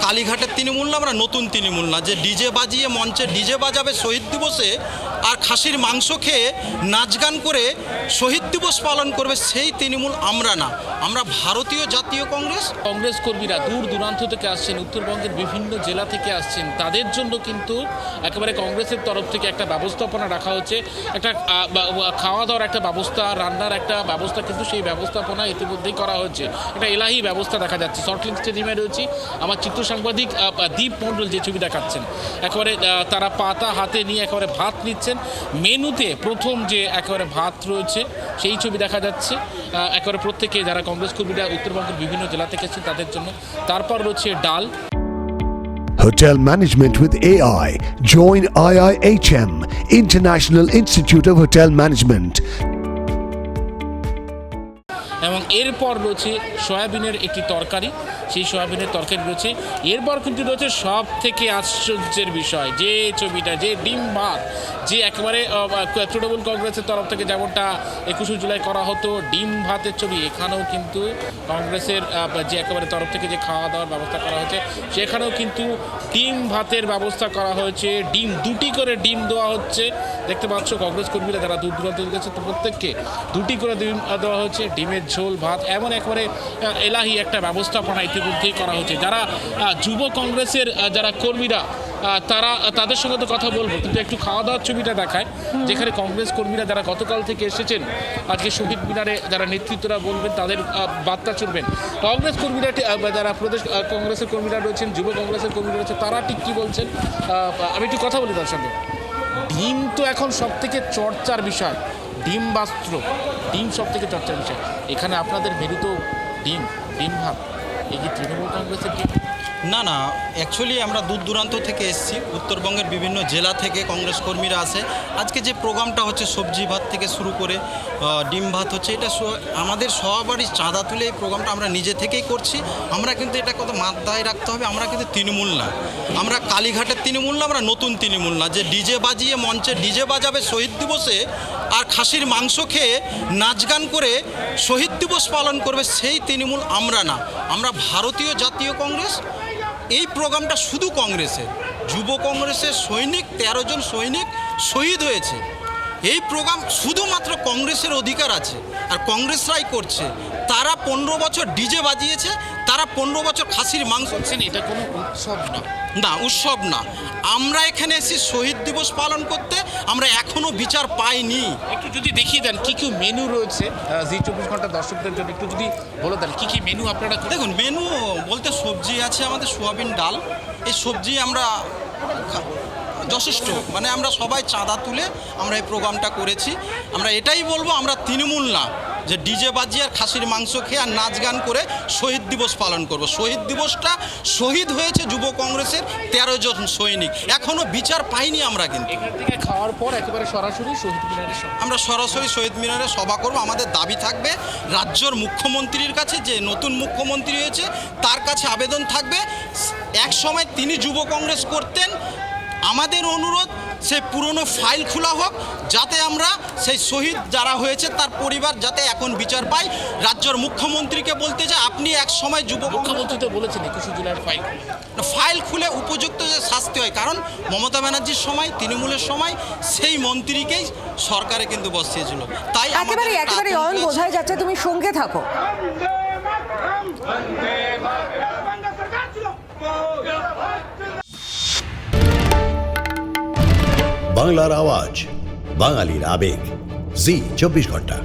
কালীঘাটের তৃণমূল না, আমরা নতুন তৃণমূল না যে ডিজে বাজিয়ে মঞ্চে ডিজে বাজাবে শহীদ দিবসে আর খাসির মাংস খেয়ে নাচ গান করে শহীদ দিবস পালন করবে, সেই তৃণমূল আমরা না। আমরা ভারতীয় জাতীয় কংগ্রেস। কংগ্রেস কর্মীরা দূর দূরান্ত থেকে আসছেন, উত্তরবঙ্গের বিভিন্ন জেলা থেকে আসছেন, তাদের জন্য কিন্তু একেবারে কংগ্রেসের তরফ থেকে একটা ব্যবস্থাপনা রাখা হচ্ছে, একটা খাওয়া দাওয়ার একটা ব্যবস্থা, রান্নার একটা ব্যবস্থা, কিন্তু সেই ব্যবস্থাপনা ইতিমধ্যেই করা হচ্ছে। একটা এলাহি ব্যবস্থা দেখা যাচ্ছে। সল্টলেক স্টেডিয়ামে রয়েছে আমার চিত্র সাংবাদিক দীপ মণ্ডল, যে ছবি দেখাচ্ছেন একেবারে তারা পাতা হাতে নিয়ে একেবারে ভাত নিচ্ছেন। মেনুতে প্রথম যে একেবারে ভাত রয়েছে সেই ছবি দেখা যাচ্ছে, একেবারে প্রত্যেকে যারা কংগ্রেস কর্মীরা উত্তরবঙ্গের বিভিন্ন জেলা থেকে এসেছেন তাদের জন্য। তারপর রয়েছে ডাল। Hotel Management with AI. Join IIHM, International Institute of Hotel Management. এবং এরপর রয়েছে সয়াবিনের একটি তরকারি, সেই সয়াবিনের তরকারি রয়েছে। এরপর কিন্তু রয়েছে সব থেকে আশ্চর্যের বিষয়, যে ছবিটা, যে ডিম ভাত, যে একেবারে তৃণমূল কংগ্রেসের তরফ থেকে যেমনটা 21শে জুলাই করা হতো ডিম ভাতের ছবি, এখানেও কিন্তু কংগ্রেসের যে একেবারে তরফ থেকে যে খাওয়া দাওয়ার ব্যবস্থা করা হয়েছে সেখানেও কিন্তু ডিম ভাতের ব্যবস্থা করা হয়েছে। ডিম, দুটি করে ডিম দেওয়া হচ্ছে। দেখতে পাচ্ছ কংগ্রেস কর্মীরা যারা দূর দূরান্ত গেছে তো প্রত্যেককে দুটি করে ডিম দেওয়া হচ্ছে, ডিমের ঝোল ভাত, এমন একবারে এলাহি একটা ব্যবস্থাপনা ইতিমধ্যেই করা হচ্ছে। যারা যুব কংগ্রেসের যারা কর্মীরা তাদের সঙ্গে তো কথা বলবো, কিন্তু একটু খাওয়া দাওয়ার ছবিটা দেখায়, যেখানে কংগ্রেস কর্মীরা যারা গতকাল থেকে এসেছেন আজকে শহীদ মিনারে যারা নেতৃত্বরা বলবেন তাদের বার্তা শুনবেন। কংগ্রেস কর্মীরা যারা প্রদেশ কংগ্রেসের কর্মীরা রয়েছেন, যুব কংগ্রেসের কর্মীরা রয়েছেন, তারা ঠিক কী বলছেন আমি একটু কথা বলি তার সঙ্গে। ডিম তো এখন সব থেকে চর্চার বিষয়, ডিম বাস্ত্র, ডিম সব থেকে চর্চার বিষয়। এখানে আপনাদের মেরু তো ডিম, ডিম ভাত, এই যে তৃণমূল কংগ্রেসের ডিম। না না, অ্যাকচুয়ালি আমরা দূর দূরান্ত থেকে এসেছি, উত্তরবঙ্গের বিভিন্ন জেলা থেকে কংগ্রেস কর্মীরা আসে। আজকে যে প্রোগ্রামটা হচ্ছে সবজি ভাত থেকে শুরু করে ডিম ভাত হচ্ছে, এটা আমাদের সবারই চাঁদা তুলে এই প্রোগ্রামটা আমরা নিজে থেকেই করছি। আমরা কিন্তু এটা কত মাথায় রাখতে হবে, আমরা কিন্তু তৃণমূল না, আমরা কালীঘাটের তৃণমূল না, আমরা নতুন তৃণমূল না যে ডিজে বাজিয়ে মঞ্চে ডিজে বাজাবে শহীদ দিবসে আর খাসির মাংস খেয়ে নাচ গান করে শহীদ দিবস পালন করবে, সেই তৃণমূল আমরা না। আমরা ভারতীয় জাতীয় কংগ্রেস। এই প্রোগ্রামটা শুধু কংগ্রেসের, যুব কংগ্রেসের সৈনিক 13 জন সৈনিক শহীদ হয়েছে। এই প্রোগ্রাম শুধুমাত্র কংগ্রেসের অধিকার আছে আর কংগ্রেসরাই করছে। তারা 15 বছর ডিজে বাজিয়েছে, তারা 15 বছর খাসির মাংস। এটা কোনো উৎসব না, না উৎসব না। আমরা এখানে এসেছি শহীদ দিবস পালন করতে, আমরা এখনও বিচার পাইনি। একটু যদি দেখিয়ে দেন কী কী মেনু রয়েছে জি24 ঘন্টা দর্শকদের জন্য, একটু যদি বলে দেন কী কী মেনু আপনারা। দেখুন, মেনু বলতে সবজি আছে আমাদের সোয়াবিন ডাল, এই সবজি আমরা যথেষ্ট, মানে আমরা সবাই চাঁদা তুলে আমরা এই প্রোগ্রামটা করেছি। আমরা এটাই বলবো, আমরা তৃণমূল না যে ডিজে বাজিয়ে আর খাসির মাংস খেয়ে আর নাচ গান করে শহীদ দিবস পালন করব। শহীদ দিবসটা শহীদ হয়েছে যুব কংগ্রেসের 13 জন সৈনিক, এখনও বিচার পাইনি আমরা। কিন্তু এখান থেকে খাওয়ার পর একেবারে সরাসরি শহীদ মিনারে আমরা সরাসরি শহীদ মিনারে সভা করব। আমাদের দাবি থাকবে রাজ্যের মুখ্যমন্ত্রীর কাছে, যে নতুন মুখ্যমন্ত্রী হয়েছে তার কাছে আবেদন থাকবে, এক সময় তিনি যুব কংগ্রেস করতেন, আমাদের অনুরোধ সে পুরনো ফাইল খোলা হোক, যাতে আমরা সেই শহীদ যারা হয়েছে তার পরিবার যাতে এখন বিচার পায়। রাজ্যের মুখ্যমন্ত্রীকে বলতে চাই, আপনি এক সময় মুখ্যমন্ত্রী তো বলেছেন 21শে জুলাইয়ের ফাইল খুলে উপযুক্ত যে শাস্তি হয়, কারণ মমতা ব্যানার্জির সময়, তৃণমূলের সময় সেই মন্ত্রীকেই সরকারে কিন্তু বসিয়েছিল। তাই একেবারে অয়ন, বোঝাই যাচ্ছে তুমি সঙ্গে থাকো। বাংলার আওয়াজ, বাঙালির আবেগ, জি24 ঘন্টা।